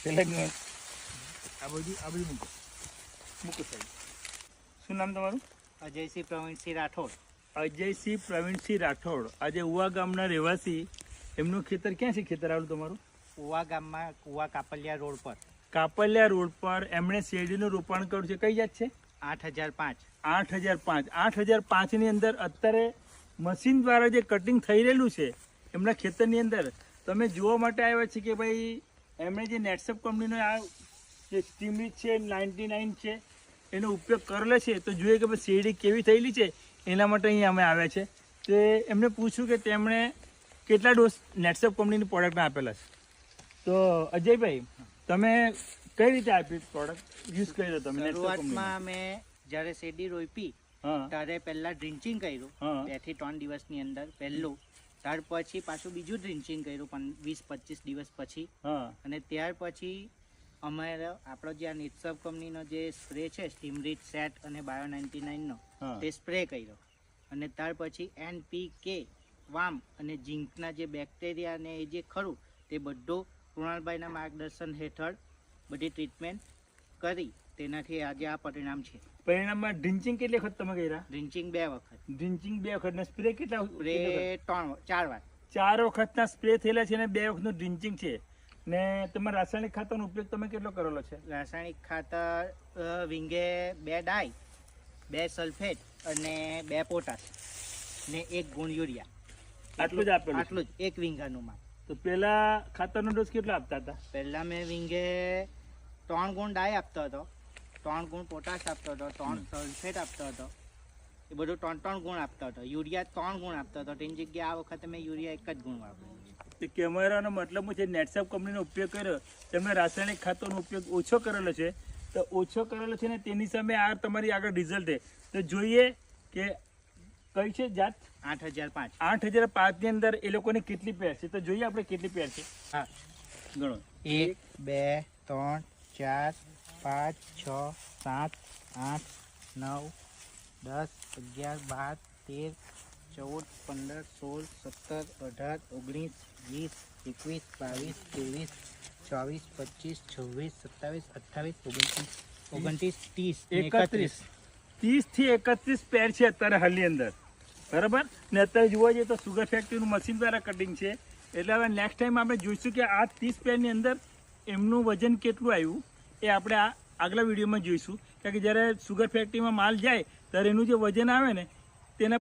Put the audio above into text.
પેલા આ બધું મૂકો સાહેબ. શું નામ તમારું? અજયસિંહ પ્રવીણસિંહ રાઠોડ. અજયસિંહ પ્રવીણસિંહ રાઠોડ. આજે ઉવા ગામના રહેવાસી. એમનું ખેતર ક્યાં છે? ખેતર આવેલું તમારું કુવા ગામમાં, કુવા કાપલિયા રોડ પર. કાપલિયા રોડ પર એમણે શેરડીનું રોપાણ કર્યું છે. કઈ જાત છે? 8005. 8005. 8005 ની અંદર અત્યારે મશીન દ્વારા જે કટિંગ થઈ રહેલું છે એમના ખેતરની અંદર તમે જોવા માટે આવ્યા છે કે ભાઈ એમણે જે નેટસપ કંપનીનો આ જે સ્ટીમરીચ છે 99 છે એનો ઉપયોગ કરેલો છે. તો જોઈએ કે ભાઈ શેરડી કેવી થયેલી છે, એના માટે અહીંયા અમે આવ્યા છે. તે એમને પૂછ્યું કે તેમણે કેટલા ડોઝ નેટસપ કંપનીની પ્રોડક્ટના આપેલા છે. તો અજયભાઈ, તમે કઈ રીતે આપી પ્રોડક્ટ યુઝ કર્યો તમે? શરૂઆતમાં મેં જ્યારે શેરડી રોપી ત્યારે પહેલા ડ્રિન્ચિંગ કર્યું 2 થી 3 દિવસની અંદર પહેલું. ત્યાર પછી પાછું બીજું ડ્રિન્ચિંગ કર્યું 20-25 દિવસ પછી. અને ત્યાર પછી અમારે આપણો જે આ નેટસપ કંપનીનો જે સ્પ્રે છે સ્ટીમરીચ સેટ અને બાયો 99 નો તે સ્પ્રે કર્યો. અને ત્યાર પછી NPK વામ અને ઝીંકના જે બેક્ટેરિયા ને એ જે ખરું તે બધું કૃણાલભાઈના માર્ગદર્શન હેઠળ બધી ટ્રીટમેન્ટ કરી. તેનાથી આજે આ પરિણામ છે. પરિણામમાં ડ્રિન્ચિંગ કેટલી વખત તમે કર્યા? ડ્રિન્ચિંગ 2 વખત. ડ્રિન્ચિંગ 2 વખત ને સ્પ્રે કેટલા? સ્પ્રે 4 વાર. 4 વખતના સ્પ્રે થયેલા છે અને 2 વખતનું ડ્રિન્ચિંગ છે. ને તમારા રાસાયણિક ખાતરનો ઉપયોગ તમે કેટલો કરેલો છે? રાસાયણિક ખાતર વિંગે 2 ડાઈ, 2 સલ્ફેટ અને 2 પોટાશ ને 1 ગુણ યુરિયા. આટલું જ આપેલું? આટલું જ, 1 વીંગાનું માં. તો પેલા ખાતરનો ડોઝ કેટલો આપતા હતા? પહેલા મેં વિંગે 3 ગુણ ડાઈ આપતો હતો, 3 ગુણ પોટાશ આપતો હતો, 3 સલ્ફેટ આપતો હતો. એ બધું 3 ગુણ આપતો હતો. યુરિયા 3 ગુણ આપતો હતો. તેની જગ્યાએ આ વખતે મેં યુરિયા 1 જ ગુણ વાપર્યો. કેમેરાનો મતલબ છે નેટસપ કંપનીનો ઉપયોગ કર્યો, તેમને રાસાયણિક ખાતરનો ઉપયોગ ઓછો કરેલો છે. તો ઓછો કરેલો છે ને તેની સામે આ તમારી આગળ રિઝલ્ટ છે. તો જોઈએ કે કઈ છે જાત? 8005. 8005 ની અંદર એ લોકોની કેટલી પેર છે? તો જોઈએ આપણે કેટલી પેર છે. હા, ગણો. 1 2 3 4 5 6 7 8 9 10 11 12 13 14 15 16 17 18 19 20 21 22 23 24 25 26 27 28 29 30 30 થી 31 પેર છે અત્યારે હાલની અંદર, બરાબર ને? અત્યારે જોવા જઈએ તો સુગર ફેક્ટરીનું મશીન દ્વારા કટિંગ છે. એટલે હવે નેક્સ્ટ ટાઈમ આપણે જોઈશું કે આ 30 પેરની અંદર એમનું વજન કેટલું આવ્યું એ આપણે આ આગલા વિડીયોમાં જોઈશું. કારણ કે જ્યારે સુગર ફેક્ટરીમાં માલ જાય ત્યારે એનું જે વજન આવે ને